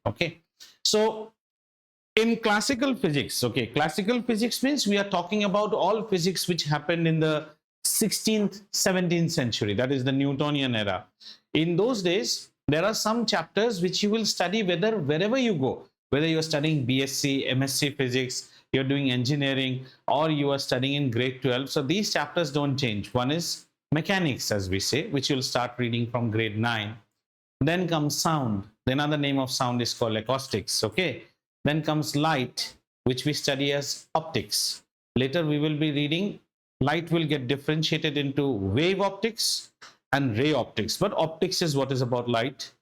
Okay, so in classical physics, okay, classical physics means we are talking about all physics which happened in the 16th 17th century, that is the Newtonian era. In those days there are some chapters which you will study wherever you go, whether you are studying BSc, MSc physics, you're doing engineering, or you are studying in grade 12. So these chapters don't change. One is mechanics, as we say, which you'll start reading from grade 9. Then comes sound. Another name of sound is called acoustics. Okay. Then comes light, which we study as optics. Later we will be reading light will get differentiated into wave optics and ray optics. But optics is what is about light,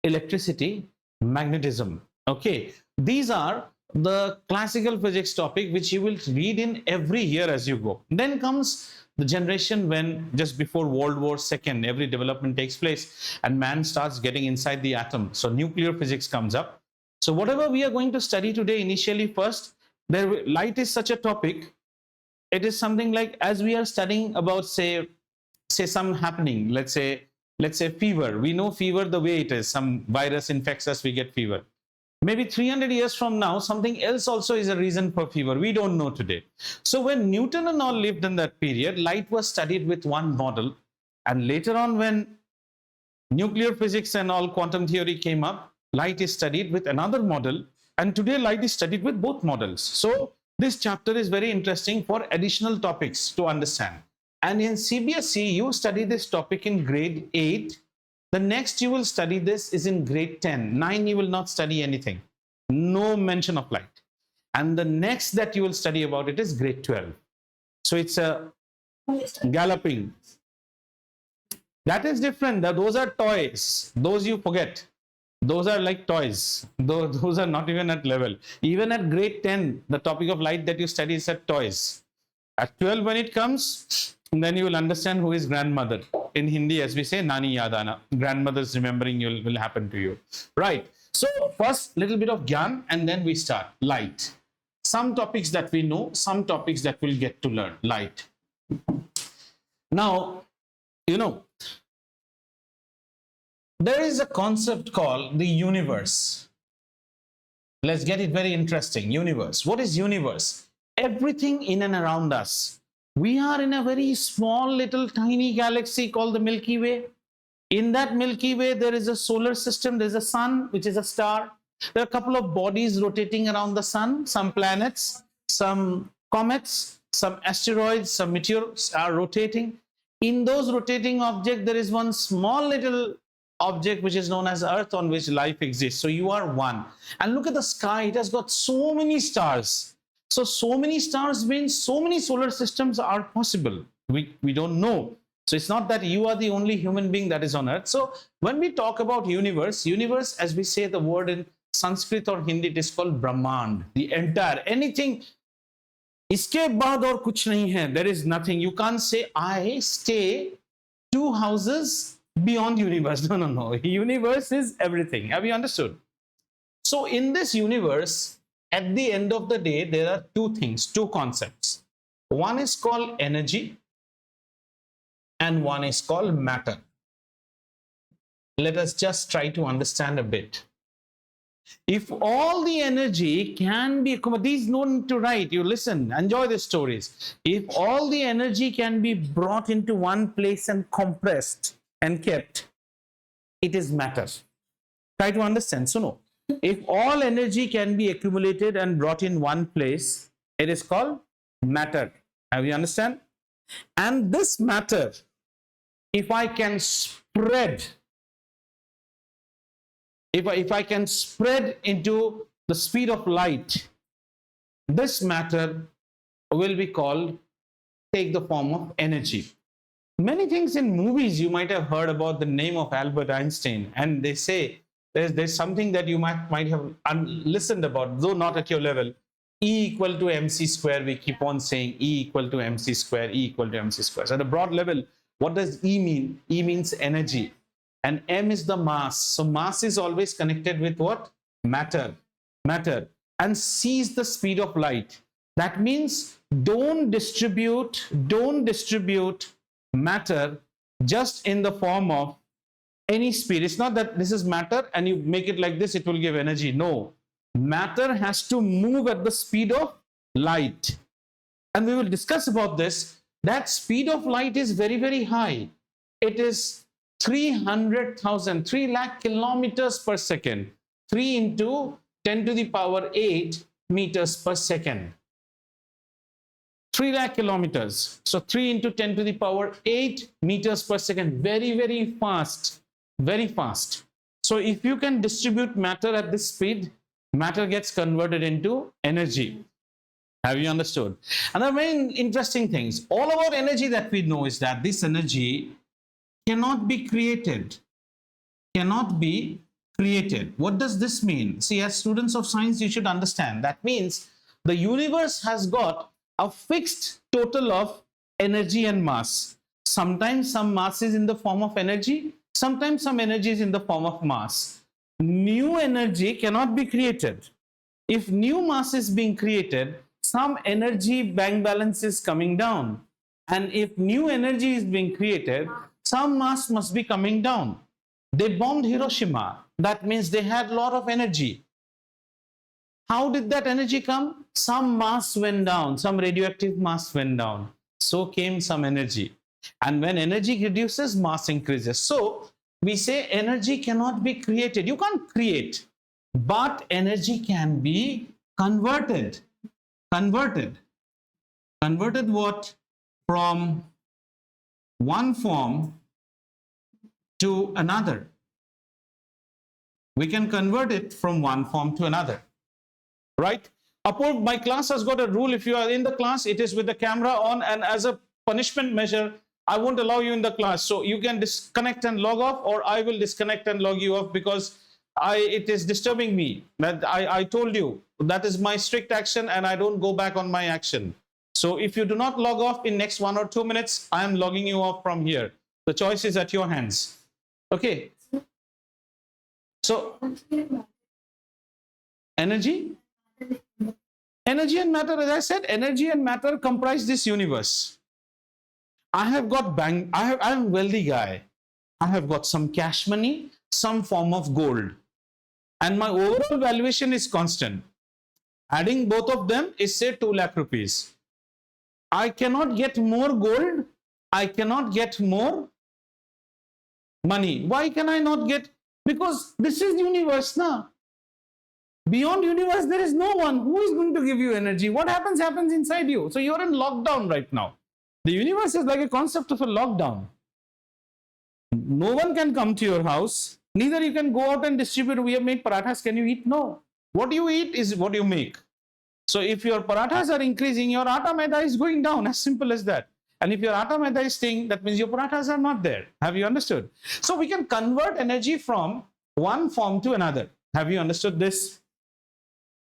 electricity, magnetism. Okay. These are the classical physics topic which you will read in every year as you go. Then comes the generation when just before World War II, every development takes place and man starts getting inside the atom. So nuclear physics comes up. So whatever we are going to study today, initially first, light is such a topic. It is something like, as we are studying about, say some happening, let's say fever. We know fever the way it is. Some virus infects us, we get fever. Maybe 300 years from now, something else also is a reason for fever. We don't know today. So when Newton and all lived in that period, light was studied with one model. And later on, when nuclear physics and all quantum theory came up, light is studied with another model. And today light is studied with both models. So this chapter is very interesting for additional topics to understand. And in CBSE, you study this topic in grade 8. The next you will study this is in grade 10. 9 you will not study anything. No mention of light. And the next that you will study about it is grade 12. So it's a galloping. That is different. Those are toys. Those you forget. Those are like toys. Those are not even at level. Even at grade 10, the topic of light that you study is at toys. At 12 when it comes, then you will understand who is grandmother. In Hindi, as we say, Nani Yadana. Grandmother's remembering will happen to you. Right. So first, little bit of Gyan, and then we start. Light. Some topics that we know, some topics that we'll get to learn. Light. Now, there is a concept called the universe. Let's get it very interesting. Universe. What is universe? Everything in and around us. We are in a very small little tiny galaxy called the Milky Way. In that Milky Way, there is a solar system. There's a sun, which is a star. There are a couple of bodies rotating around the sun, some planets, some comets, some asteroids, some meteors are rotating. In those rotating objects, there is one small little object which is known as Earth, on which life exists. So you are one. And look at the sky. It has got so many stars. So many stars means so many solar systems are possible. We don't know. So it's not that you are the only human being that is on Earth. So when we talk about universe, as we say the word in Sanskrit or Hindi, it is called Brahmand. The entire, anything. Iske baad aur kuch nahi hai. There is nothing. You can't say, I stay 2 houses beyond universe. No. Universe is everything. Have you understood? So in this universe, at the end of the day, there are two things, two concepts. One is called energy and one is called matter. Let us just try to understand a bit. If all the energy can be, these no need to write, you listen, enjoy the stories. If all the energy can be brought into one place and compressed and kept, it is matter. Try to understand. So no. If all energy can be accumulated and brought in one place, it is called matter. Have you understand? And this matter, if I can spread, if I can spread into the speed of light, this matter will be called, take the form of energy. Many things in movies you might have heard about the name of Albert Einstein, and they say there's something that you might have listened about, though not at your level. E equal to mc square, we keep on saying E equal to mc square, E equal to mc square. So at a broad level, what does E mean? E means energy. And m is the mass. So mass is always connected with what? Matter. And c is the speed of light. That means don't distribute matter just in the form of any speed. It's not that this is matter and you make it like this, it will give energy. No, matter has to move at the speed of light. And we will discuss about this. That speed of light is very, very high. It is 300,000, 3 lakh kilometers per second. 3 into 10 to the power 8 meters per second. 3 lakh kilometers. So 3 into 10 to the power 8 meters per second. Very, very fast. Very fast. So if you can distribute matter at this speed, matter gets converted into energy. Have you understood? And the main interesting things, all about energy that we know is that this energy cannot be created. Cannot be created. What does this mean? See, as students of science, you should understand. That means the universe has got a fixed total of energy and mass. Sometimes some mass is in the form of energy. Sometimes some energy is in the form of mass. New energy cannot be created. If new mass is being created, some energy bank balance is coming down. And if new energy is being created, some mass must be coming down. They bombed Hiroshima. That means they had a lot of energy. How did that energy come? Some mass went down, some radioactive mass went down. So came some energy. And when energy reduces, mass increases. So we say energy cannot be created. You can't create, but energy can be converted. Converted what? From one form to another. We can convert it from one form to another, right? Apurv, my class has got a rule. If you are in the class, it is with the camera on, and as a punishment measure, I won't allow you in the class. So you can disconnect and log off, or I will disconnect and log you off, because it is disturbing me. That I told you that is my strict action, and I don't go back on my action. So if you do not log off in next 1 or 2 minutes, I am logging you off from here. The choice is at your hands. Okay. So energy and matter, as I said, energy and matter comprise this universe. I am a wealthy guy. I have got some cash money, some form of gold, and my overall valuation is constant. Adding both of them is, say, 2 lakh rupees. I cannot get more gold. I cannot get more money. Why can I not get? Because this is universe now. Beyond universe, there is no one who is going to give you energy. What happens inside you. So you're in lockdown right now. The universe is like a concept of a lockdown. No one can come to your house. Neither you can go out and distribute. We have made parathas. Can you eat? No. What you eat is what you make. So if your parathas are increasing, your atta maida is going down. As simple as that. And if your atta maida is staying, that means your parathas are not there. Have you understood? So we can convert energy from one form to another. Have you understood this?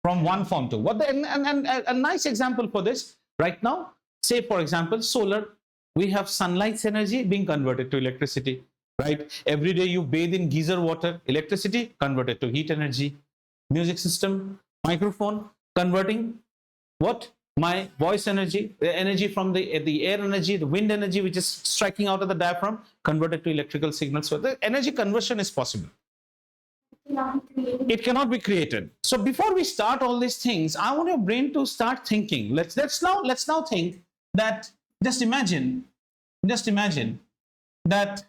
From one form to what? And a nice example for this right now. Say, for example, solar. We have sunlight's energy being converted to electricity. Right? Every day you bathe in geyser water. Electricity converted to heat energy. Music system, microphone, converting what? My voice energy, the energy from the air energy, the wind energy, which is striking out of the diaphragm, converted to electrical signals. So the energy conversion is possible. It cannot be created. So before we start all these things, I want your brain to start thinking. Let's now think that, just imagine that,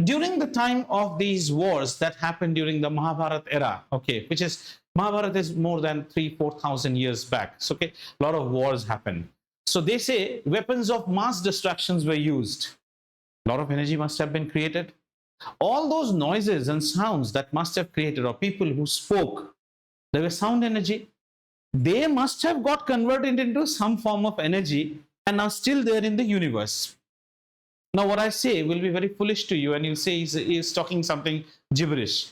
during the time of these wars that happened during the Mahabharata era, okay, which is, Mahabharata is more than 3,000-4,000 years back. So, okay, a lot of wars happened. So they say weapons of mass destructions were used. A lot of energy must have been created. All those noises and sounds that must have created, or people who spoke, there was sound energy. They must have got converted into some form of energy and are still there in the universe. Now, what I say will be very foolish to you, and you'll say he's talking something gibberish.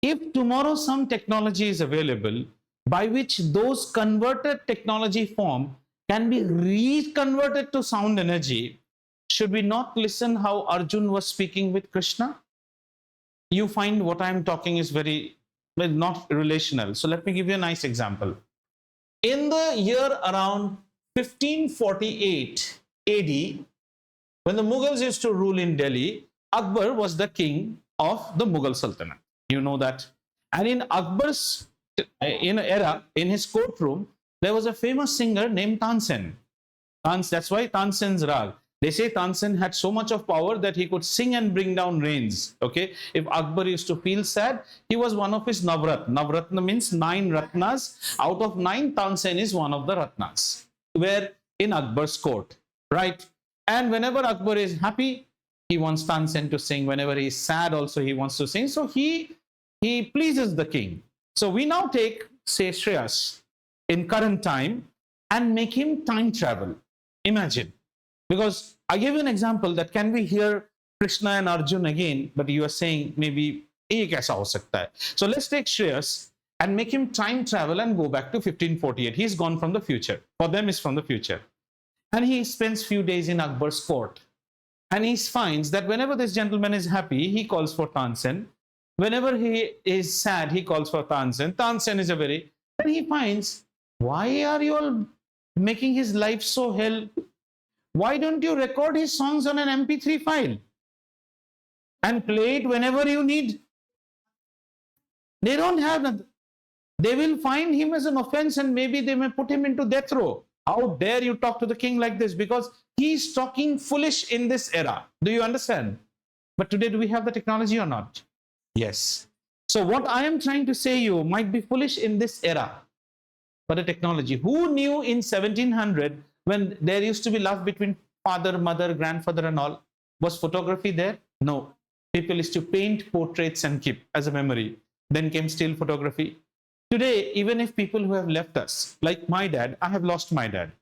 If tomorrow some technology is available by which those converted technology form can be reconverted to sound energy, should we not listen how Arjun was speaking with Krishna? You find what I'm talking is very not relational. So let me give you a nice example. In the year around 1548 AD, When the Mughals used to rule in Delhi, Akbar was the king of the Mughal Sultanate. You know that. And in Akbar's era, in his courtroom, there was a famous singer named Tansen. That's why Tansen's Rag. They say Tansen had so much of power that he could sing and bring down rains. Okay, if Akbar used to feel sad, he was one of his Navrat. Navratna means 9 Ratnas. Out of 9, Tansen is one of the Ratnas. Where in Akbar's court, right? And whenever Akbar is happy, he wants Tansen to sing. Whenever he is sad, also he wants to sing. So he pleases the king. So we now take, say, Shreyas in current time and make him time travel. Imagine. Because I gave you an example that can we hear Krishna and Arjun again, but you are saying maybe ye kaisa ho sakta hai. So let's take Shreyas and make him time travel and go back to 1548. He's gone from the future. For them, is from the future. And he spends few days in Akbar's court. And he finds that whenever this gentleman is happy, he calls for Tansen. Whenever he is sad, he calls for Tansen. Tansen is a very... And he finds, why are you all making his life so hell? Why don't you record his songs on an MP3 file and play it whenever you need? They don't have that. They will find him as an offense and maybe they may put him into death row. How dare you talk to the king like this? Because he's talking foolish in this era. Do you understand? But today, do we have the technology or not? Yes. So what I am trying to say you might be foolish in this era, but the technology. Who knew in 1700 when there used to be love between father, mother, grandfather and all, was photography there? No. People used to paint portraits and keep as a memory. Then came still photography. Today, even if people who have left us, like my dad, I have lost my dad.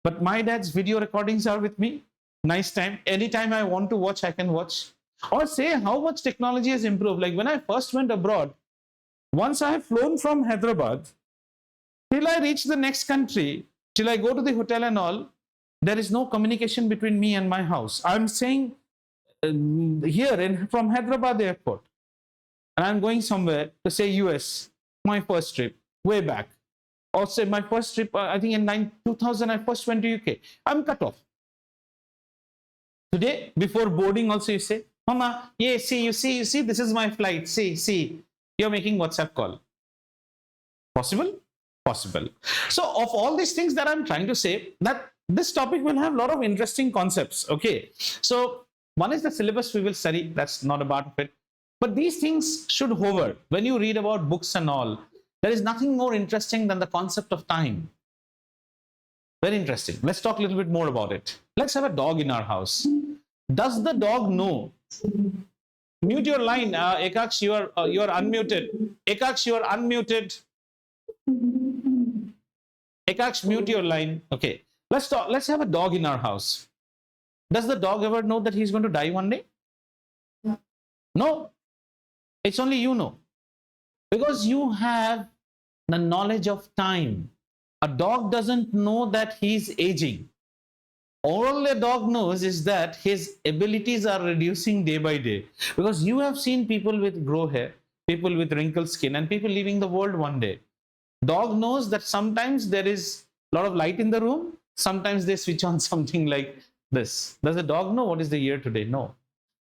But my dad's video recordings are with me. Nice time. Anytime I want to watch, I can watch. Or say how much technology has improved. Like when I first went abroad, once I have flown from Hyderabad, till I reach the next country, till I go to the hotel and all, there is no communication between me and my house. I'm saying here from Hyderabad airport, and I'm going somewhere to say US, my first trip, way back. Or say my first trip, I think in 2000, I first went to UK. I'm cut off. Today, before boarding also you say, Mama, yeah, see, you see, this is my flight. See, you're making WhatsApp call. Possible? Possible. So of all these things that I'm trying to say, that this topic will have a lot of interesting concepts. Okay. So one is the syllabus we will study. That's not a part of it. But these things should hover. When you read about books and all, there is nothing more interesting than the concept of time. Very interesting. Let's talk a little bit more about it. Let's have a dog in our house. Does the dog know? Mute your line. Ekaksh, you are unmuted. Ekaksh, you are unmuted. Ekaksh, mute your line. Okay. Let's talk. Let's have a dog in our house. Does the dog ever know that he's going to die one day? No. It's only you know. Because you have the knowledge of time. A dog doesn't know that he's aging. All a dog knows is that his abilities are reducing day by day. Because you have seen people with grow hair, people with wrinkled skin, and people leaving the world one day. Dog knows that sometimes there is a lot of light in the room. Sometimes they switch on something like this. Does a dog know what is the year today? No.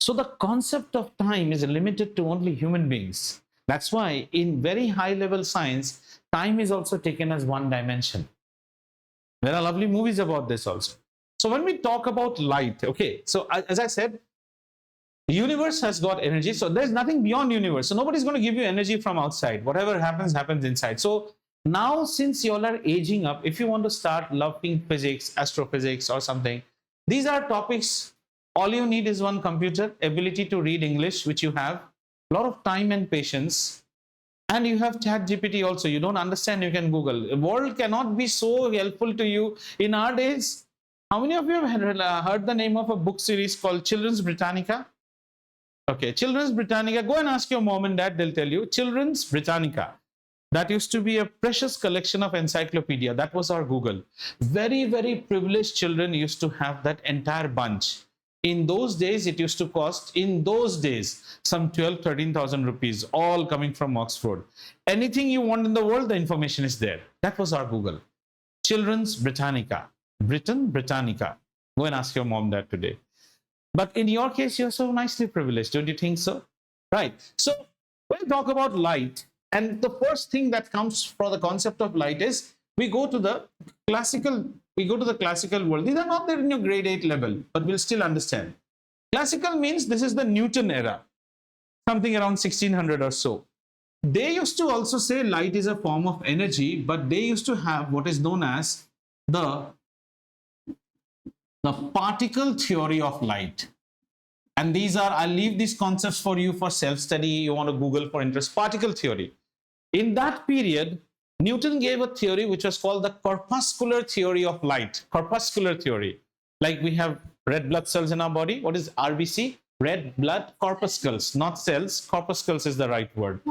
So the concept of time is limited to only human beings. That's why in very high level science, time is also taken as one dimension. There are lovely movies about this also. So when we talk about light, okay, so as I said, the universe has got energy. So there's nothing beyond universe. So nobody's going to give you energy from outside. Whatever happens, happens inside. So now since you all are aging up, if you want to start loving physics, astrophysics or something, these are topics. All you need is one computer, ability to read English, which you have, a lot of time and patience. And you have ChatGPT also. You don't understand, you can Google. The world cannot be so helpful to you. In our days, how many of you have heard the name of a book series called Children's Britannica? Okay, Children's Britannica. Go and ask your mom and dad, they'll tell you. Children's Britannica. That used to be a precious collection of encyclopedia. That was our Google. Very, very privileged children used to have that entire bunch. In those days, it used to cost, in those days, some 13,000 rupees, all coming from Oxford. Anything you want in the world, the information is there. That was our Google. Children's Britannica. Britain, Britannica. Go and ask your mom that today. But in your case, you're so nicely privileged, don't you think so? Right. So we'll talk about light. And the first thing that comes for the concept of light is we go to the classical world. These are not there in your grade 8 level, but we'll still understand. Classical means this is the Newton era, something around 1600 or so. They used to also say light is a form of energy, but they used to have what is known as the particle theory of light. And these are, I'll leave these concepts for you for self-study. You want to Google for interest. Particle theory. In that period, Newton gave a theory which was called the corpuscular theory of light. Corpuscular theory. Like we have red blood cells in our body. What is RBC? Red blood corpuscles, not cells. Corpuscles is the right word.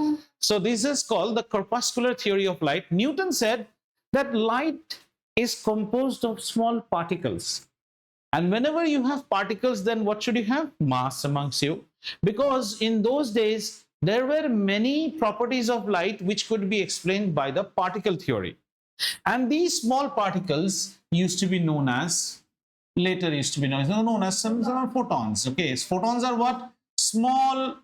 So this is called the corpuscular theory of light. Newton said that light is composed of small particles. And whenever you have particles, then what should you have? Mass amongst you. Because in those days, there were many properties of light which could be explained by the particle theory. And these small particles used to be known as, later used to be known as some photons. Okay, photons are what? Small,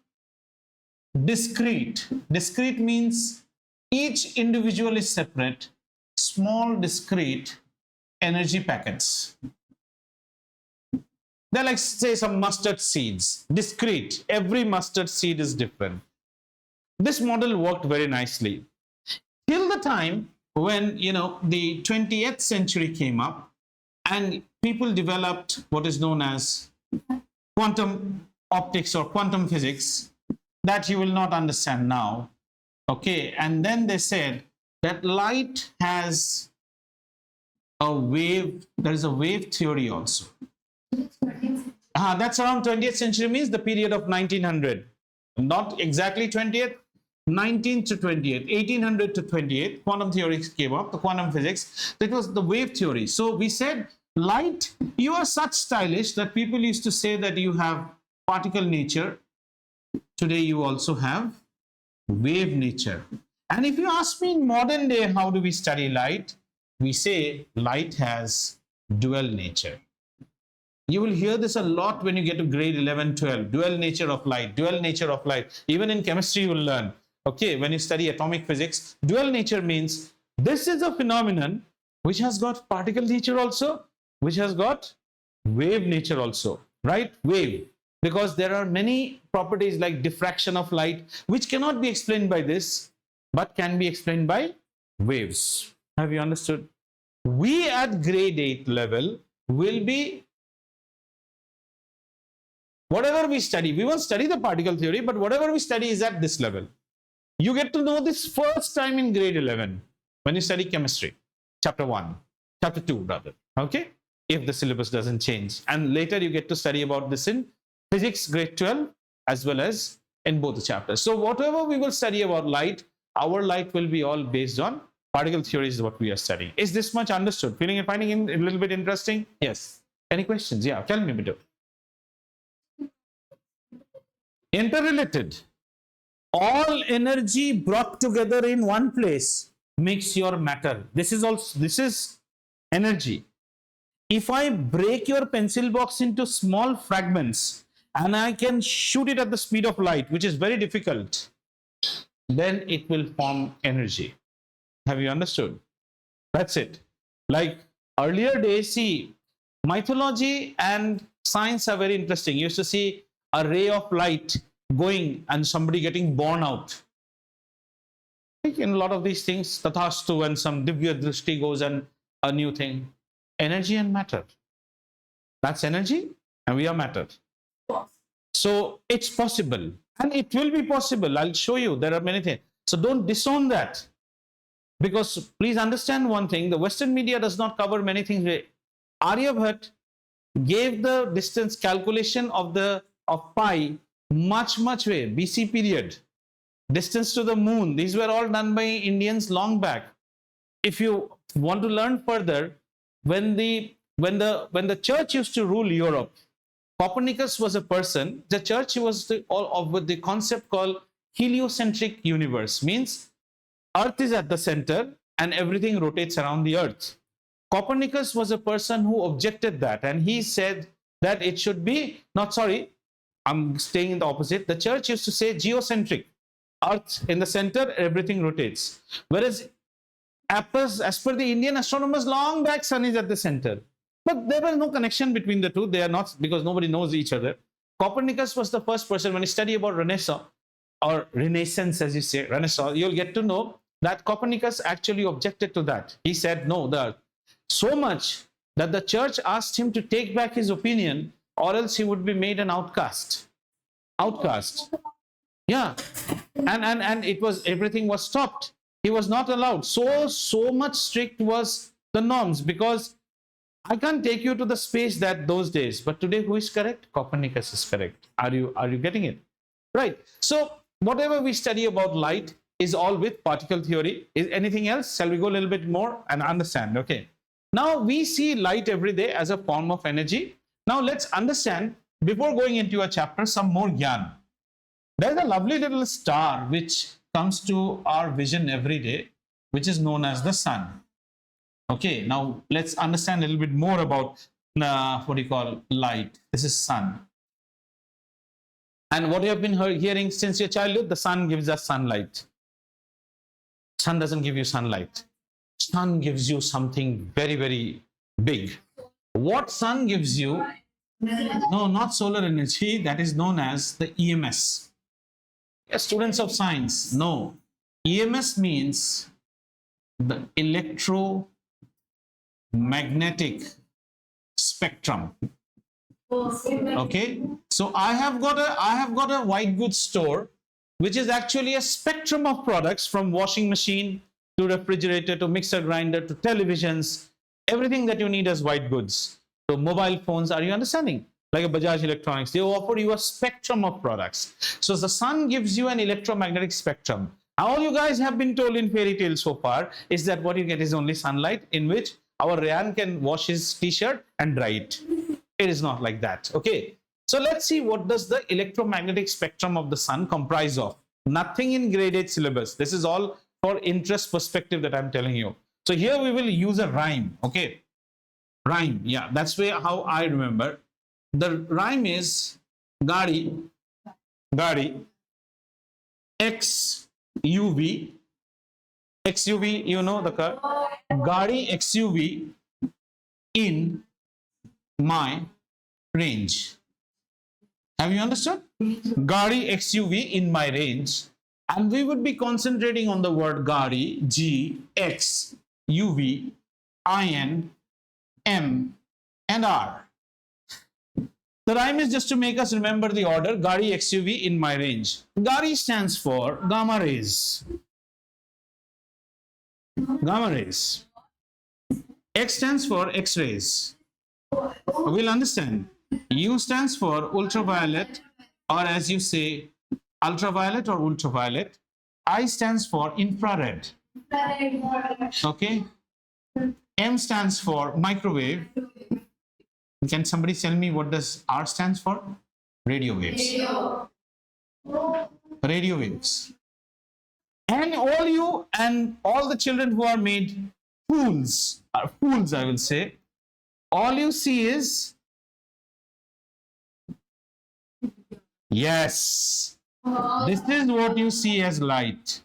discrete. Discrete means each individual is separate. Small, discrete energy packets. They're like, say, some mustard seeds, discrete. Every mustard seed is different. This model worked very nicely till the time when, the 20th century came up and people developed what is known as quantum optics or quantum physics that you will not understand now. Okay, and then they said that light has a wave, there is a wave theory also. That's around 20th century, means the period of 1900. Not exactly 20th, 19th to 20th, 1800 to 28th. Quantum theory came up, the quantum physics. That was the wave theory. So we said, light, you are such stylish that people used to say that you have particle nature. Today you also have wave nature. And if you ask me in modern day, how do we study light? We say light has dual nature. You will hear this a lot when you get to grade 11, 12. Dual nature of light, dual nature of light. Even in chemistry, you will learn. Okay, when you study atomic physics, dual nature means this is a phenomenon which has got particle nature also, which has got wave nature also, right? Wave. Because there are many properties like diffraction of light, which cannot be explained by this, but can be explained by waves. Have you understood? We at grade 8 level will be, whatever we study, we won't study the particle theory, but whatever we study is at this level. You get to know this first time in grade 11 when you study chemistry, chapter 1, chapter 2 rather, okay? If the syllabus doesn't change. And later you get to study about this in physics grade 12 as well as in both the chapters. So whatever we will study about light, our light will be all based on particle theory is what we are studying. Is this much understood? Finding it a little bit interesting? Yes. Any questions? Yeah, tell me, Bidu. Interrelated. All energy brought together in one place makes your matter. This is energy. If I break your pencil box into small fragments and I can shoot it at the speed of light, which is very difficult, then it will form energy. Have you understood? That's it. Like earlier days, see, mythology and science are very interesting. You used to see a ray of light going and somebody getting born out. Like in a lot of these things, Tathastu and some Divya Drishti goes and a new thing. Energy and matter. That's energy and we are matter. So it's possible and it will be possible. I'll show you. There are many things. So don't disown that. Because please understand one thing, the Western media does not cover many things. Aryabhat gave the distance calculation of pi much way, BC period. Distance to the moon, these were all done by Indians long back. If you want to learn further, when the church used to rule Europe, Copernicus was a person. The church was with the concept called heliocentric universe, means Earth is at the center and everything rotates around the Earth. Copernicus was a person who objected that, and he said that it should be, not sorry, I'm staying in the opposite. The church used to say geocentric, earth in the center, everything rotates. Whereas as per the Indian astronomers, long back, sun is at the center. But there was no connection between the two. They are not, because nobody knows each other. Copernicus was the first person. When you study about Renaissance, or Renaissance as you say, Renaissance, you'll get to know that Copernicus actually objected to that. He said, no, the earth. So much that the church asked him to take back his opinion, or else he would be made an outcast. Outcast. Yeah. And it was, everything was stopped. He was not allowed. So much strict was the norms, because I can't take you to the space that those days. But today, who is correct? Copernicus is correct. Are you getting it? Right. So whatever we study about light is all with particle theory. Is anything else? Shall we go a little bit more and understand? Okay. Now we see light every day as a form of energy. Now let's understand, before going into a chapter, some more gyan. There's a lovely little star which comes to our vision every day, which is known as the sun. Okay, now let's understand a little bit more about what do you call light. This is sun. And what you have been hearing since your childhood, the sun gives us sunlight. Sun doesn't give you sunlight. Sun gives you something very, very big. What sun gives you? No, not solar energy. That is known as the EMS. Yes, students of science, no. EMS means the electromagnetic spectrum. Okay, so I have got a white goods store, which is actually a spectrum of products, from washing machine to refrigerator to mixer grinder to televisions, everything that you need as white goods. So mobile phones, are you understanding? Like a Bajaj Electronics, they offer you a spectrum of products. So the sun gives you an electromagnetic spectrum. All you guys have been told in fairy tales so far is that what you get is only sunlight, in which our Ryan can wash his t-shirt and dry it. It is not like that. Okay. So let's see, what does the electromagnetic spectrum of the sun comprise of? Nothing in grade 8 syllabus. This is all for interest perspective that I'm telling you. So here we will use a rhyme. Okay. Rhyme. Yeah, that's how I remember. The rhyme is Gadi, XUV, you know the car, Gadi XUV in my range. Have you understood? Gadi XUV in my range. And we would be concentrating on the word Gadi, G, X, UV, IN, M, and R. The rhyme is just to make us remember the order. Gadi XUV in my range. Gadi stands for gamma rays. Gamma rays. X stands for X-rays. We'll understand. U stands for ultraviolet, or as you say, ultraviolet or ultraviolet. I stands for infrared. Okay. M stands for microwave. Can somebody tell me what does R stands for? Radio waves. Radio waves. And all the children who are made fools, I will say, all you see is, yes, this is what you see as light.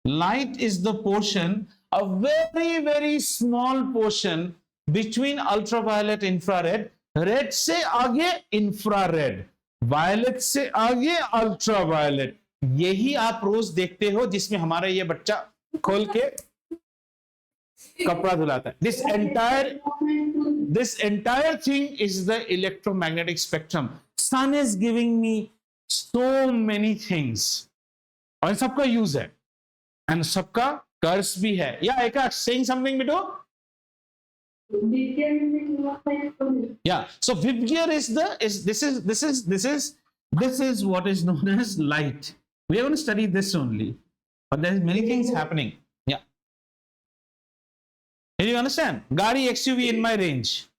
Light is the portion, a very, very small portion between ultraviolet infrared. Red से आगे infrared, violet से आगे ultraviolet. यही आप रोज देखते हो जिसमें हमारा ये बच्चा खोल के कपड़ा धुलाता है. This entire thing is the electromagnetic spectrum. Sun is giving me so many things. और सबका यूज है and सबका कर्स भी है. Yeah, Eka, saying something, Bido? Yeah. So Vibgyor this is what is known as light. We are going to study this only, but there's many things happening. Yeah. Did you understand? Gadi XUV in my range.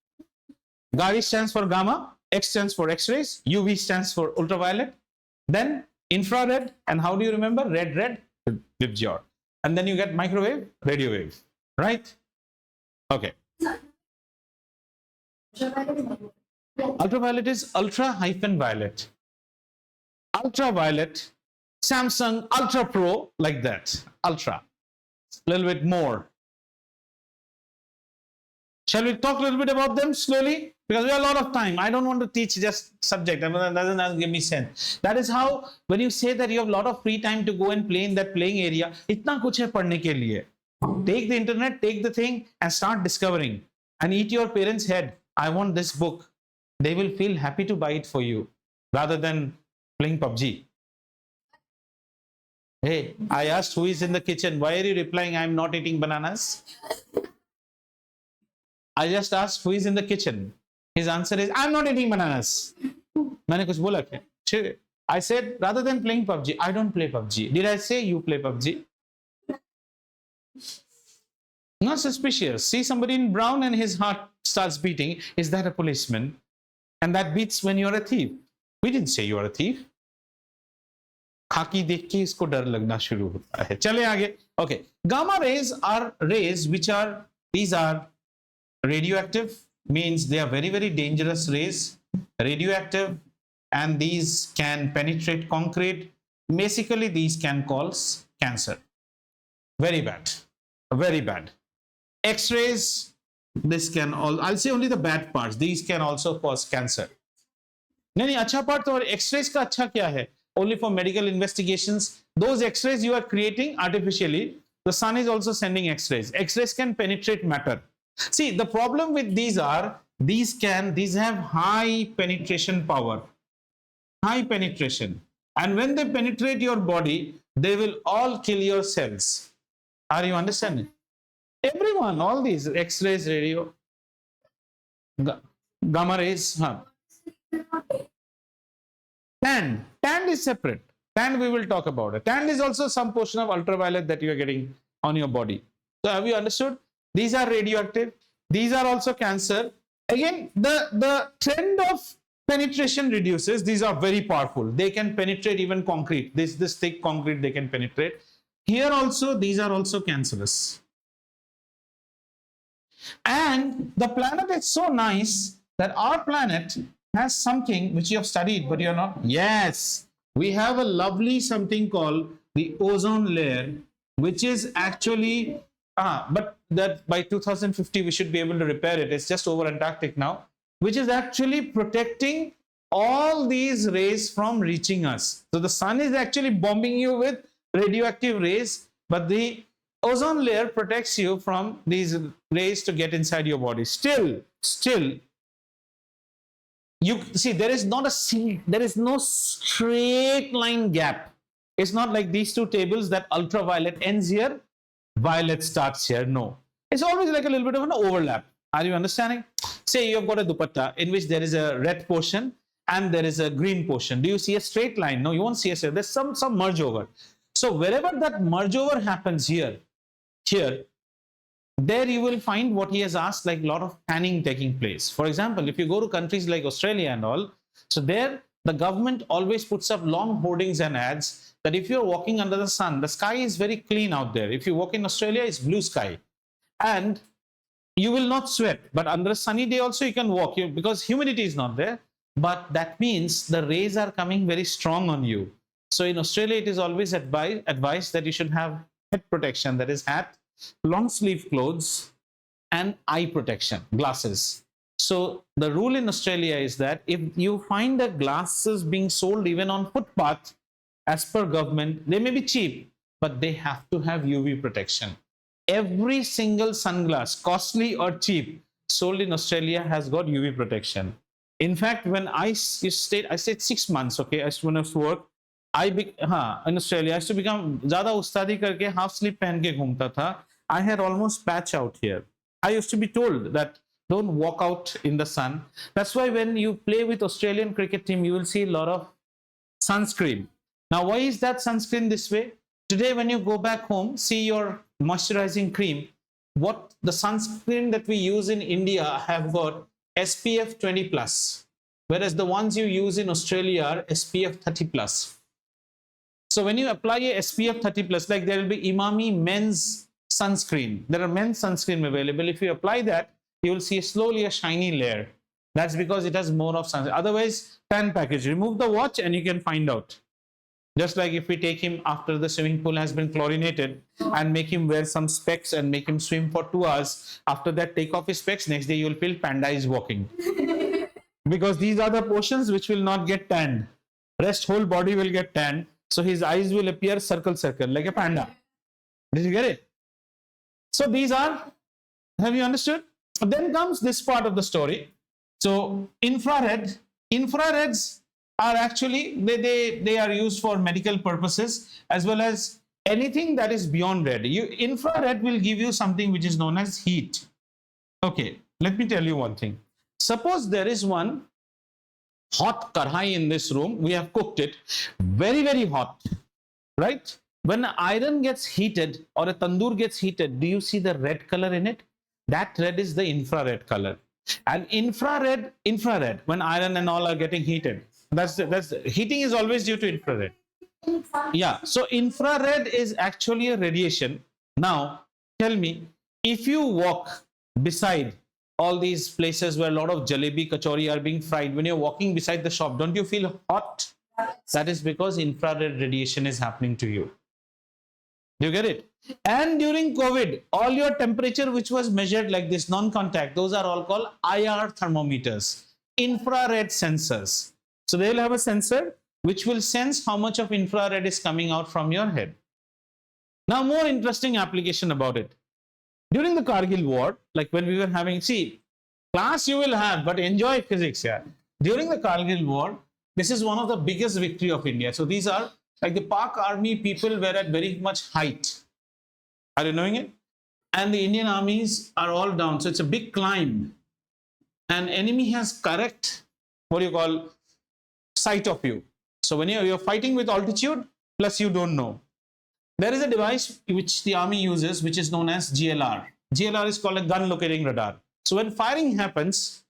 Gadi stands for gamma, X stands for X-rays, UV stands for ultraviolet, then infrared, and how do you remember? Red, Vibgyor. And then you get microwave, radio wave, right? Okay. Ultraviolet is ultra-violet. Ultraviolet, Samsung Ultra Pro, like that. Ultra. A little bit more. Shall we talk a little bit about them slowly? Because we have a lot of time. I don't want to teach just subject. I mean, that doesn't give me sense. That is how, when you say that you have a lot of free time to go and play in that playing area, itna kuch hai padhne ke liye. Take the internet, take the thing, and start discovering. And eat your parents' head. I want this book. They will feel happy to buy it for you, rather than playing PUBG. Hey, I asked who is in the kitchen. Why are you replying, I am not eating bananas? I just asked who is in the kitchen. His answer is, I'm not eating bananas. मैंने कुछ बोला क्या? I said, rather than playing PUBG, I don't play PUBG. Did I say you play PUBG? Not suspicious. See somebody in brown and his heart starts beating. Is that a policeman? And that beats when you're a thief. We didn't say you are a thief. खाकी देख के इसको डर लगना शुरू होता है. चले आगे. Okay. Gamma rays are rays which are, these are radioactive, means they are very, very dangerous rays. Radioactive, and these can penetrate concrete. Basically, these can cause cancer. Very bad. Very bad. X-rays, this can all, I'll say only the bad parts. These can also cause cancer. नहीं अच्छा part तो X-rays का अच्छा क्या है? Only for medical investigations. Those X-rays you are creating artificially, the sun is also sending X-rays. X-rays can penetrate matter. See, the problem with these are, these have high penetration power. High penetration. And when they penetrate your body, they will all kill your cells. Are you understanding? Everyone, all these X-rays, radio, gamma rays. Tan is separate. Tan we will talk about it. Tan is also some portion of ultraviolet that you are getting on your body. So have you understood? These are radioactive. These are also cancer. Again, the trend of penetration reduces. These are very powerful. They can penetrate even concrete. This thick concrete they can penetrate. Here also, these are also cancerous. And the planet is so nice that our planet has something which you have studied, but you're not. Yes, we have a lovely something called the ozone layer, which is actually, but that by 2050 we should be able to repair it. It's just over Antarctic now, which is actually protecting all these rays from reaching us. So the sun is actually bombing you with radioactive rays, but the ozone layer protects you from these rays to get inside your body. Still, you see, there is no straight line gap. It's not like these two tables that ultraviolet ends here, violet starts here. No, it's always like a little bit of an overlap. Are you understanding? Say you've got a dupatta in which there is a red portion and there is a green portion. Do you see a straight line? No, you won't see a straight. There's some merge over. So wherever that merge over happens here, there you will find what he has asked, like a lot of tanning taking place. For example, if you go to countries like Australia and all, so there the government always puts up long hoardings and ads that if you're walking under the sun, the sky is very clean out there. If you walk in Australia, it's blue sky. And you will not sweat. But under a sunny day also you can walk because humidity is not there. But that means the rays are coming very strong on you. So in Australia, it is always advised that you should have head protection, that is hat, long sleeve clothes, and eye protection, glasses. So the rule in Australia is that if you find the glasses being sold even on footpath, as per government, they may be cheap, but they have to have UV protection. Every single sunglass, costly or cheap, sold in Australia has got UV protection. In fact, when I stayed 6 months, okay, I used to work. In Australia, I used to become ज़्यादा उस्तादी करके half sleeve पहन के घूमता था. I had almost patch out here. I used to be told that don't walk out in the sun. That's why when you play with Australian cricket team, you will see a lot of sunscreen. Now, why is that sunscreen this way? Today, when you go back home, see your moisturizing cream. What the sunscreen that we use in India have got SPF 20 plus, whereas the ones you use in Australia are SPF 30 plus. So when you apply a SPF 30 plus, like there will be Imami men's sunscreen. There are men's sunscreen available. If you apply that, you will see slowly a shiny layer. That's because it has more of sun. Otherwise, tan package. Remove the watch and you can find out. Just like if we take him after the swimming pool has been chlorinated and make him wear some specs and make him swim for 2 hours. After that, take off his specs. Next day, you will feel panda is walking. Because these are the portions which will not get tanned. Rest whole body will get tanned. So his eyes will appear circle, like a panda. Did you get it? So these are, have you understood? Then comes this part of the story. So infrareds are actually, they are used for medical purposes as well as anything that is beyond red. Infrared will give you something which is known as heat. Okay, let me tell you one thing. Suppose there is one hot karhai in this room. We have cooked it very, very hot, right? When an iron gets heated or a tandoor gets heated, do you see the red color in it? That red is the infrared color. And infrared, when iron and all are getting heated, that's heating is always due to infrared. Yeah, so infrared is actually a radiation. Now, tell me, if you walk beside all these places where a lot of jalebi, kachori are being fried, when you're walking beside the shop, don't you feel hot? That is because infrared radiation is happening to you. Do you get it? And during COVID, all your temperature which was measured like this, non-contact, those are all called IR thermometers, infrared sensors. So they will have a sensor which will sense how much of infrared is coming out from your head. Now, more interesting application about it. During the Kargil war, like when we were having, see, class you will have, but enjoy physics here. During the Kargil war, this is one of the biggest victory of India. So these are like the Pak army people were at very much height. Are you knowing it? And the Indian armies are all down. So it's a big climb. And enemy has correct, what do you call, sight of you. So when you're fighting with altitude, plus you don't know. There is a device which the army uses, which is known as GLR. GLR is called a gun locating radar. So when firing happens,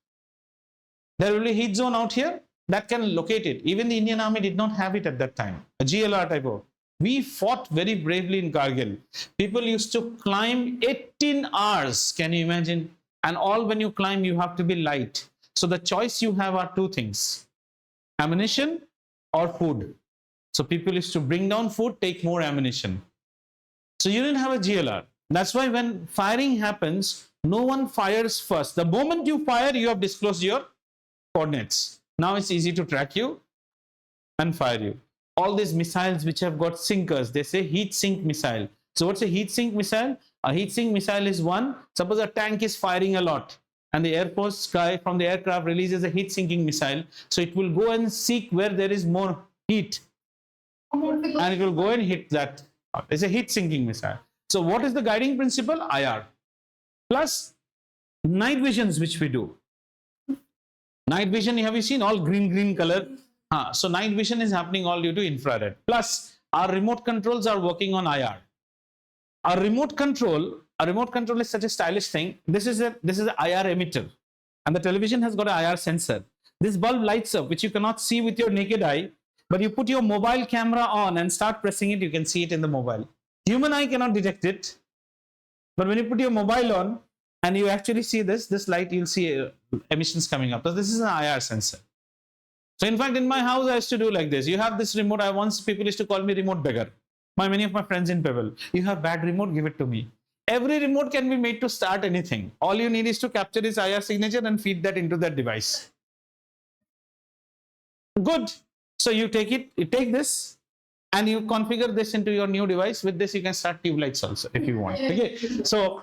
there will be a heat zone out here that can locate it. Even the Indian army did not have it at that time. A GLR type of. We fought very bravely in Kargil. People used to climb 18 hours. Can you imagine? And all when you climb, you have to be light. So the choice you have are two things: ammunition or food. So people used to bring down food, take more ammunition. So you didn't have a GLR. That's why when firing happens, no one fires first. The moment you fire, you have disclosed your coordinates. Now it's easy to track you and fire you. All these missiles which have got sinkers, they say heat sink missile. So what's a heat sink missile? A heat sink missile is one. Suppose a tank is firing a lot and the Air Force guy from the aircraft releases a heat sinking missile. So it will go and seek where there is more heat. And it will go and hit that. It's a heat sinking missile. So what is the guiding principle? IR. Plus night visions which we do. Night vision, have you seen all green color? So night vision is happening all due to infrared. Plus our remote controls are working on IR. A remote control is such a stylish thing. This is a IR emitter, and the television has got an IR sensor. This bulb lights up, which you cannot see with your naked eye, but you put your mobile camera on and start pressing it, you can see it in the mobile. Human eye cannot detect it, but when you put your mobile on and you actually see this light, you'll see emissions coming up. So this is an IR sensor. So in fact, in my house, I used to do like this. You have this remote. Once people used to call me remote beggar. Many of my friends in Pebble. You have bad remote, give it to me. Every remote can be made to start anything. All you need is to capture his IR signature and feed that into that device. Good. So you take this and you configure this into your new device. With this, you can start tube lights also if you want. Okay. So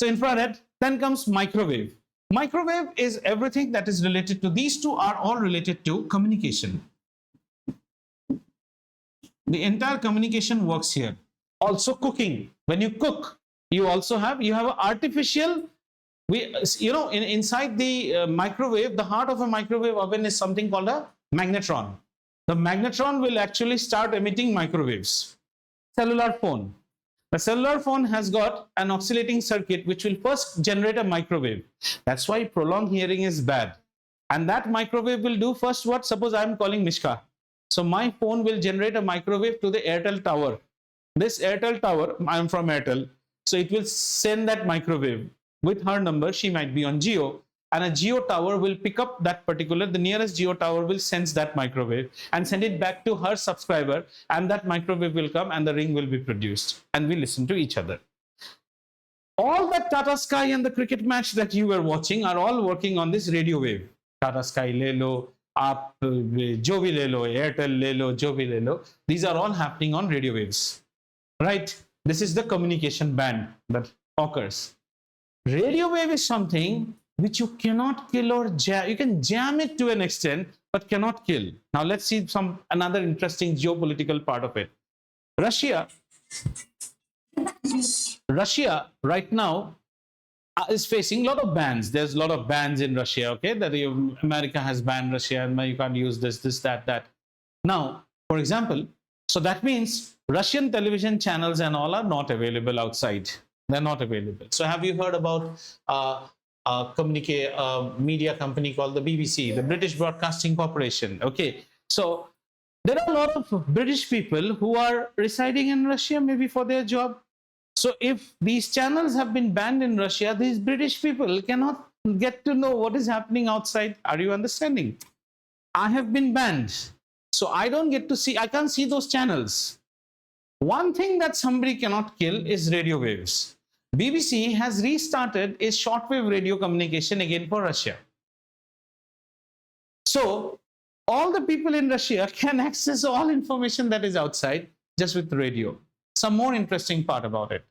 infrared. Then comes microwave. Microwave is everything that is related to, these two are all related to communication. The entire communication works here. Also cooking. When you cook, you also have artificial, inside the microwave, the heart of a microwave oven is something called a magnetron. The magnetron will actually start emitting microwaves. Cellular phone. The cellular phone has got an oscillating circuit which will first generate a microwave. That's why prolonged hearing is bad. And that microwave will do first what? Suppose I am calling Mishka. So my phone will generate a microwave to the Airtel tower. This Airtel tower, I am from Airtel. So it will send that microwave with her number. She might be on Geo. and a geo tower will pick up that particular, the nearest geo tower will sense that microwave and send it back to her subscriber, and that microwave will come and the ring will be produced and we listen to each other. All that Tata Sky and the cricket match that you were watching are all working on this radio wave. Tata Sky le lo, aap jo bhi le lo, Airtel le lo, jo bhi le lo. These are all happening on radio waves, right? This is the communication band that occurs. Radio wave is something which you cannot kill or jam. You can jam it to an extent, but cannot kill. Now let's see another interesting geopolitical part of it. Russia right now is facing a lot of bans. There's a lot of bans in Russia, okay? That America has banned Russia and you can't use this, that. Now, for example, so that means Russian television channels and all are not available outside. They're not available. So have you heard about a media company called the BBC, the British Broadcasting Corporation? Okay, so there are a lot of British people who are residing in Russia, maybe for their job. So if these channels have been banned in Russia, these British people cannot get to know what is happening outside. Are you understanding? I have been banned, so I don't get to see, I can't see those channels. One thing that somebody cannot kill is radio waves. BBC has restarted its shortwave radio communication again for Russia. So all the people in Russia can access all information that is outside just with radio. Some more interesting part about it.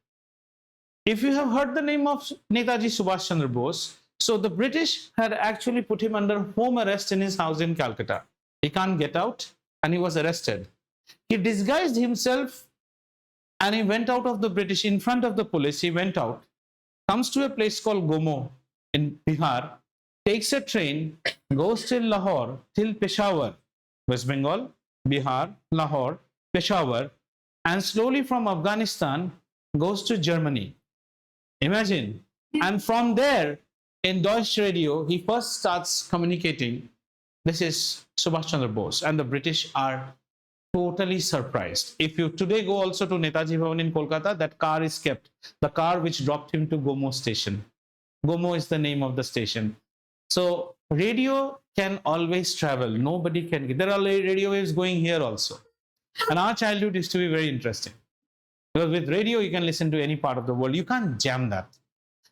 If you have heard the name of Netaji Subhash Chandra Bose, so the British had actually put him under home arrest in his house in Calcutta. He can't get out and he was arrested. He disguised himself and he went out of the British in front of the police. He went out, comes to a place called Gomo in Bihar, takes a train, goes till Lahore, till Peshawar, West Bengal, Bihar, Lahore, Peshawar, and slowly from Afghanistan goes to Germany. Imagine. And from there, in Deutsche Radio, he first starts communicating. This is Subhash Chandra Bose, and the British are totally surprised. If you today go also to Netaji Bhavan in Kolkata, that car is kept. The car which dropped him to Gomo station. Gomo is the name of the station. So radio can always travel. Nobody can. There are radio waves going here also. And our childhood used to be very interesting. Because with radio, you can listen to any part of the world. You can't jam that.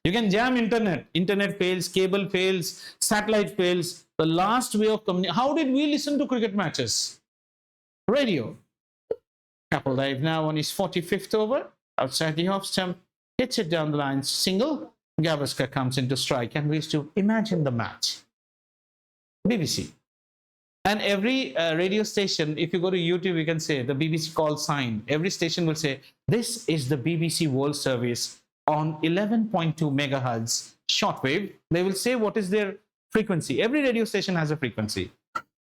You can jam internet. Internet fails, cable fails, satellite fails. The last way of communication. How did we listen to cricket matches? Radio. Kapil Dev now on his 45th over. Outside the off stump. Hits it down the line. Single. Gavaskar comes into strike. And we used to imagine the match. BBC. And every radio station, if you go to YouTube, you can say the BBC call sign. Every station will say, this is the BBC World Service on 11.2 megahertz shortwave. They will say what is their frequency. Every radio station has a frequency.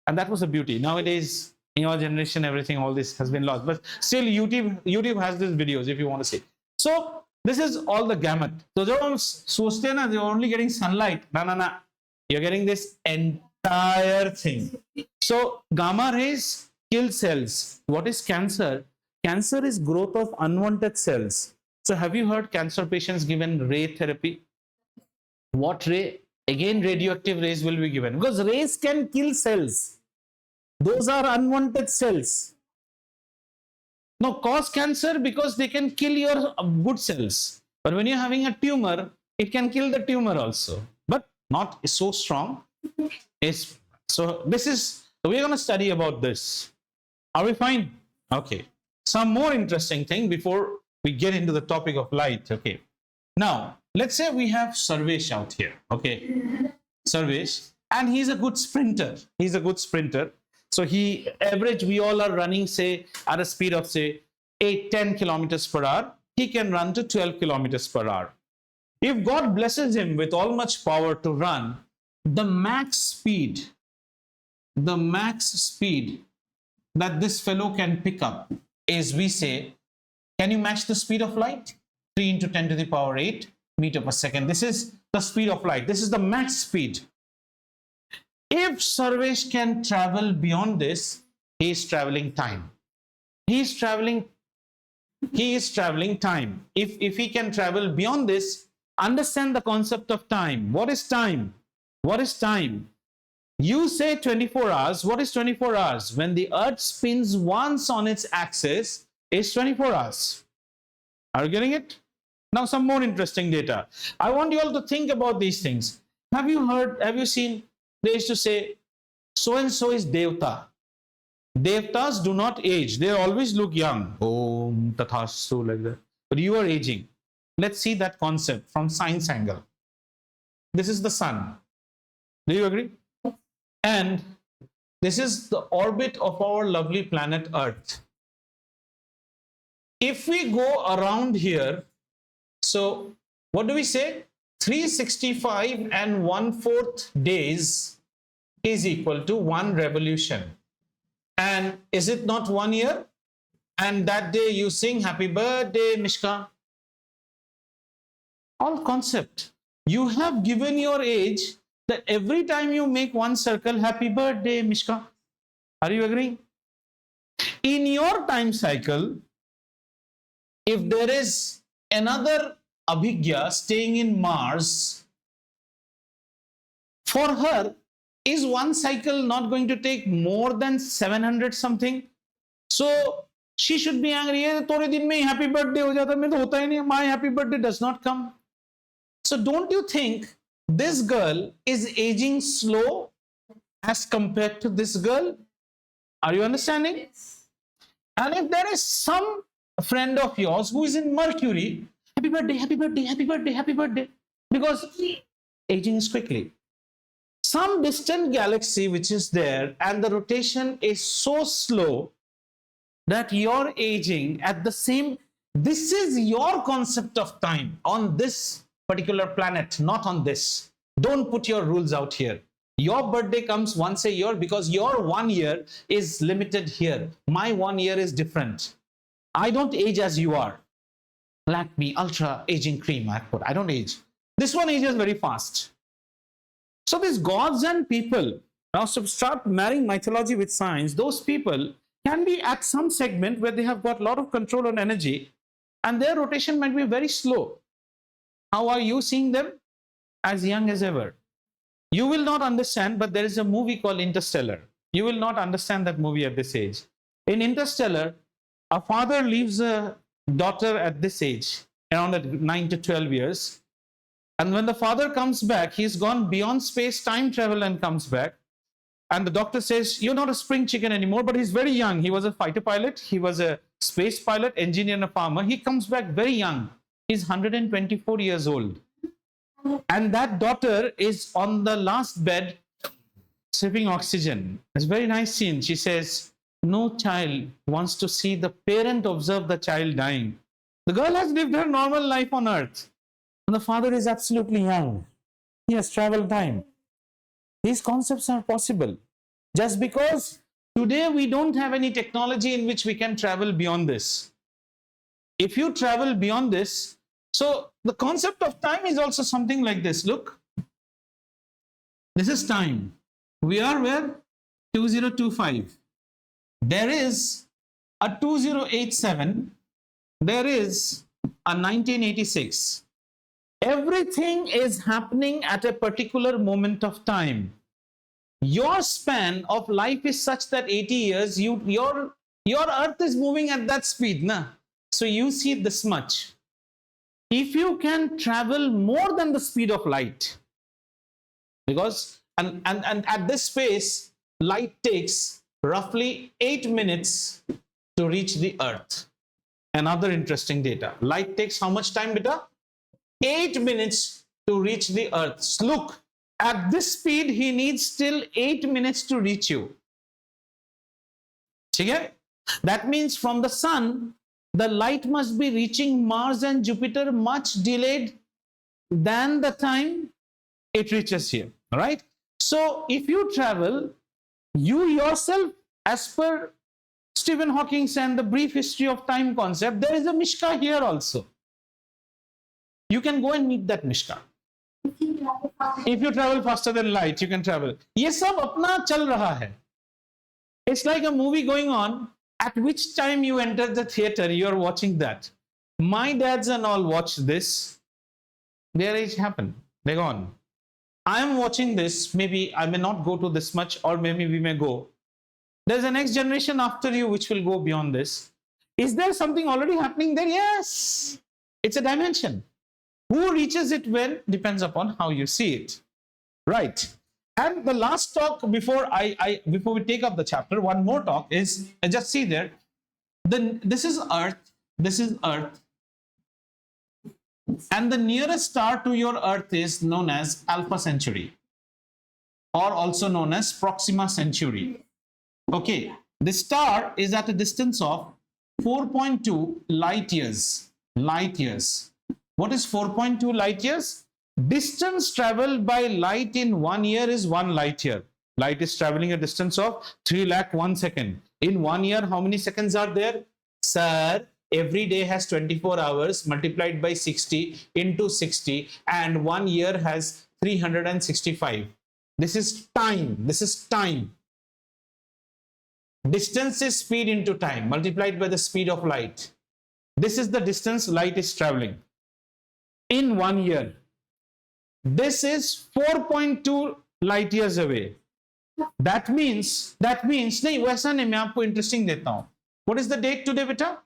And that was the beauty. Nowadays, in your generation, everything, all this has been lost. But still, YouTube has these videos if you want to see. So this is all the gamut. So you're only getting sunlight. No. You're getting this entire thing. So gamma rays kill cells. What is cancer? Cancer is growth of unwanted cells. So have you heard cancer patients given ray therapy? What ray? Again, radioactive rays will be given because rays can kill cells. Those are unwanted cells. No, cause cancer because they can kill your good cells. But when you're having a tumor, it can kill the tumor also, but not so strong. So we're going to study about this. Are we fine? Okay. Some more interesting thing before we get into the topic of light. Okay. Now, let's say we have Sarvesh out here. Okay. Sarvesh. And he's a good sprinter. He's a good sprinter. So we all are running, say, at a speed of, say, 10 kilometers per hour. He can run to 12 kilometers per hour. If God blesses him with all much power to run, the max speed that this fellow can pick up is, we say, can you match the speed of light? 3 into 10 to the power 8 meter per second. This is the speed of light. This is the max speed. If Sarvesh can travel beyond this, he is traveling time. He is traveling time. If he can travel beyond this, understand the concept of time. What is time? What is time? You say 24 hours. What is 24 hours? When the earth spins once on its axis, it's 24 hours. Are you getting it? Now, some more interesting data. I want you all to think about these things. Have you seen, they used to say, so and so is Devta. Devtas do not age. They always look young. Om Tathastu, like that. But you are aging. Let's see that concept from science angle. This is the sun. Do you agree? And this is the orbit of our lovely planet Earth. If we go around here, so what do we say? 365 and 1/4 days is equal to one revolution. And is it not 1 year? And that day you sing happy birthday, Mishka. All concept. You have given your age that every time you make one circle, happy birthday, Mishka. Are you agreeing? In your time cycle, if there is another Abhigya staying in Mars, for her, is one cycle not going to take more than 700 something? So she should be angry. Tore din mein happy birthday ho jata, main to hota hi nahi. My happy birthday does not come. So don't you think this girl is aging slow as compared to this girl? Are you understanding? Yes. And if there is some friend of yours who is in Mercury, happy birthday, happy birthday, happy birthday, happy birthday, because aging is quickly. Some distant galaxy which is there and the rotation is so slow that you're aging at the same, this is your concept of time on this particular planet, not on this. Don't put your rules out here. Your birthday comes once a year because your 1 year is limited here. My 1 year is different. I don't age as you are. Lakme Ultra Aging Cream I put. I don't age. This one ages very fast. So these gods and people, now to start marrying mythology with science, those people can be at some segment where they have got a lot of control on energy and their rotation might be very slow. How are you seeing them? As young as ever. You will not understand, but there is a movie called Interstellar. You will not understand that movie at this age. In Interstellar, a father leaves a daughter at this age, around 9 to 12 years. And when the father comes back, he's gone beyond space, time travel and comes back. And the doctor says, you're not a spring chicken anymore, but he's very young. He was a fighter pilot. He was a space pilot, engineer and a farmer. He comes back very young. He's 124 years old. And that daughter is on the last bed, sipping oxygen. It's a very nice scene. She says, no child wants to see the parent observe the child dying. The girl has lived her normal life on earth. And the father is absolutely young. He has traveled time. These concepts are possible. Just because today we don't have any technology in which we can travel beyond this. If you travel beyond this, so the concept of time is also something like this. Look, this is time. We are where? 2025. There is a 2087. There is a 1986. Everything is happening at a particular moment of time. Your span of life is such that 80 years, your earth is moving at that speed. Na? So you see this much. If you can travel more than the speed of light, because and at this space, light takes roughly 8 minutes to reach the earth. Another interesting data. Light takes how much time, beta? 8 minutes to reach the earth. Look, at this speed, he needs still 8 minutes to reach you. Okay? That means from the sun, the light must be reaching Mars and Jupiter much delayed than the time it reaches here. All right? So if you travel, you yourself, as per Stephen Hawking and the brief history of time concept, there is a Mishka here also. You can go and meet that Mishka. If you travel faster than light, you can travel. ये सब अपना चल रहा है. It's like a movie going on. At which time you enter the theater, you are watching that. My dads and all watch this. Their age happened. They're gone. I am watching this, maybe I may not go to this much, or maybe we may go. There's a next generation after you which will go beyond this. Is there something already happening there? Yes. It's a dimension. Who reaches it when depends upon how you see it. Right. And the last talk before before we take up the chapter, one more talk is just see there. Then this is Earth. This is Earth. And the nearest star to your Earth is known as Alpha Centauri, or also known as Proxima Centauri. Okay, the star is at a distance of 4.2 light years. Light years. What is 4.2 light years? Distance traveled by light in 1 year is 1 light year. Light is traveling a distance of 3 lakh 1 second. In 1 year, how many seconds are there? Sir, every day has 24 hours multiplied by 60 into 60, and 1 year has 365. This is time. This is time. Distance is speed into time multiplied by the speed of light. This is the distance light is traveling in 1 year. This is 4.2 light years away. That means नहीं वैसा नहीं, मैं आपको interesting देता हूँ. What is the date today, beta?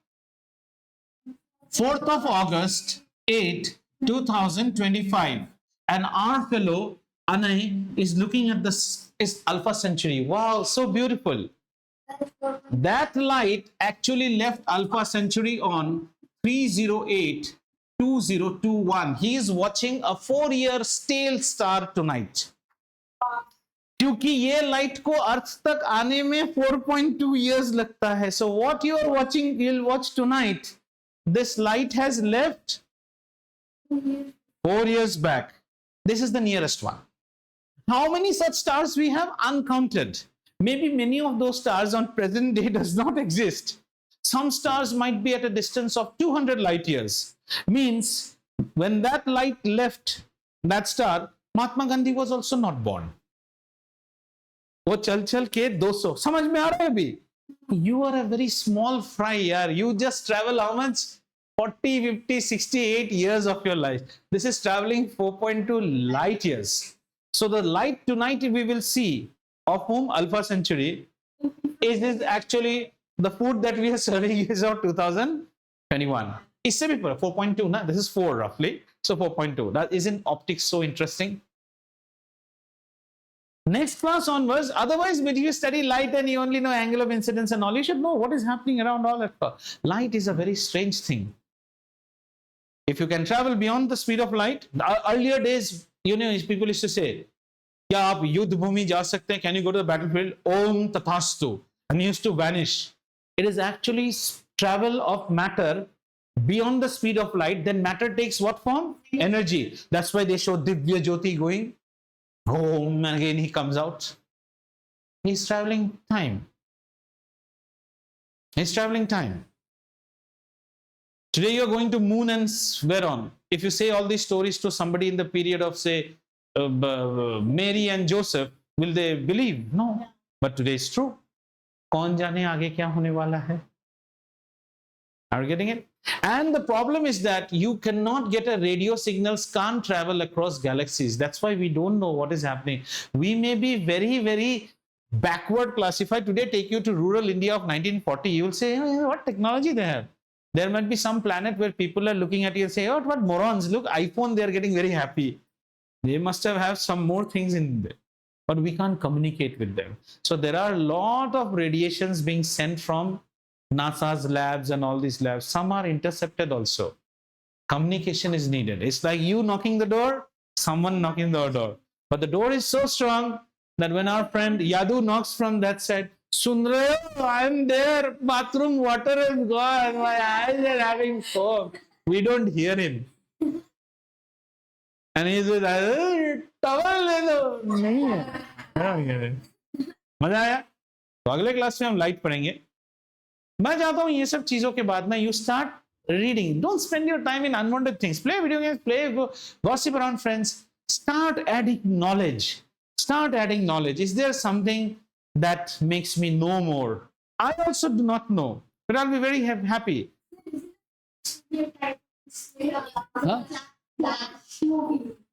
4th of August 8, 2025. And our fellow Anay is looking at this is Alpha Centauri. Wow, so beautiful. That light actually left Alpha Centauri on 308-2021. He is watching a 4-year stale star tonight. क्योंकि ये light को अर्थ तक आने में 4.2 years लगता है. So what you are watching, you'll watch tonight. This light has left 4 years back. This is the nearest one. How many such stars we have? Uncounted. Maybe many of those stars on present day does not exist. Some stars might be at a distance of 200 light years. Means when that light left that star, Mahatma Gandhi was also not born. वो चल चल के 200 समझ में आ रहा है अभी? You are a very small fry यार. You just travel how much? 40, 50, 68 years of your life. This is traveling 4.2 light years. So the light tonight we will see of whom Alpha Centauri is actually the food that we are serving is of 2021. इससे भी 4.2 ना? This is 4 roughly. So 4.2. That isn't optics so interesting? Next class onwards, otherwise when you study light and you only know angle of incidence and all, you should know what is happening around all that. Light is a very strange thing. If you can travel beyond the speed of light, earlier days, you know, people used to say, क्या आप युद्ध भूमि जा सकते हैं? Can you go to the battlefield? Om tathastu. And used to vanish. It is actually travel of matter beyond the speed of light. Then matter takes what form? Energy. That's why they show Divya Jyoti going home, and again he comes out. He's traveling time. He's traveling time. Today you're going to moon and where on? If you say all these stories to somebody in the period of say Mary and Joseph, will they believe? No. But today is true. कौन जाने आगे क्या होने वाला है? Are you getting it? And the problem is that you cannot get a radio signals can't travel across galaxies. That's why we don't know what is happening. We may be very, very backward classified. Today, take you to rural India of 1940. You will say, oh, what technology they have. There might be some planet where people are looking at you and say, oh, what morons. Look, iPhone, they're getting very happy. They must have some more things in there. But we can't communicate with them. So there are a lot of radiations being sent from NASA's labs and all these labs. Some are intercepted also. Communication is needed. It's like you knocking the door, someone knocking the door. But the door is so strong that when our friend Yadu knocks from that side, Sunrayo, I'm there, bathroom water is gone, my eyes are having foam. We don't hear him. And he says, towel ले दो. नहीं है. मजा आया? तो अगले class में हम लाइट पढ़ेंगे. मैं चाहता हूं ये सब चीजों के बाद में you start reading. Don't spend your time in unwanted things. Play video games, gossip around friends. Start adding knowledge. Start adding knowledge. Is there something that makes me know more? I also do not know, but I'll be very happy. Huh?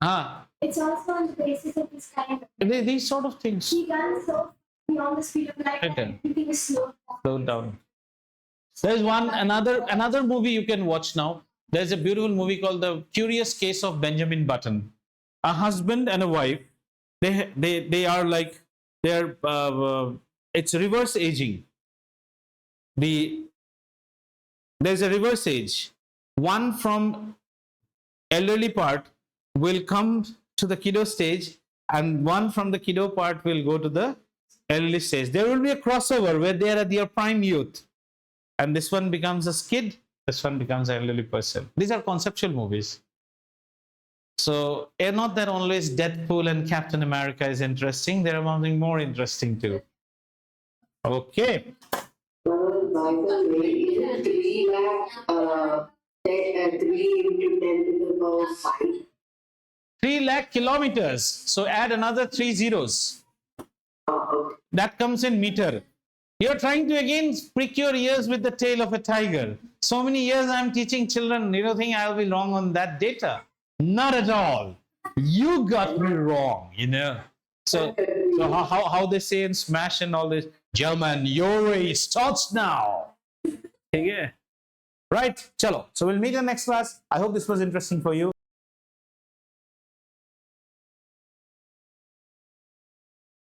Ah, It's also on the basis of this kind of. these sort of things. She runs so beyond the speed of light that Okay. everything is slowed down. Slow down. There's another movie you can watch now. There's a beautiful movie called The Curious Case of Benjamin Button. A husband and a wife. They are like they're it's reverse aging. There's a reverse age. One from elderly part will come to the kiddo stage, and one from the kiddo part will go to the elderly stage. There will be a crossover where they are at their prime youth, and this one becomes a kid, this one becomes an elderly person. These are conceptual movies. So not that always Deadpool and Captain America is interesting. There are something more interesting too. Okay. Michael, maybe 3 lakh, 3 into 10 to the power 5. 3 lakh kilometers. So add another 3 zeros. Okay. That comes in meter. You're trying to again prick your ears with the tail of a tiger. So many years I'm teaching children. You don't think I'll be wrong on that data? Not at all. You got me wrong, you know. So how they say in Smash and all this, German, your race starts now. Yeah. Right, chalo. So we'll meet in the next class. I hope this was interesting for you.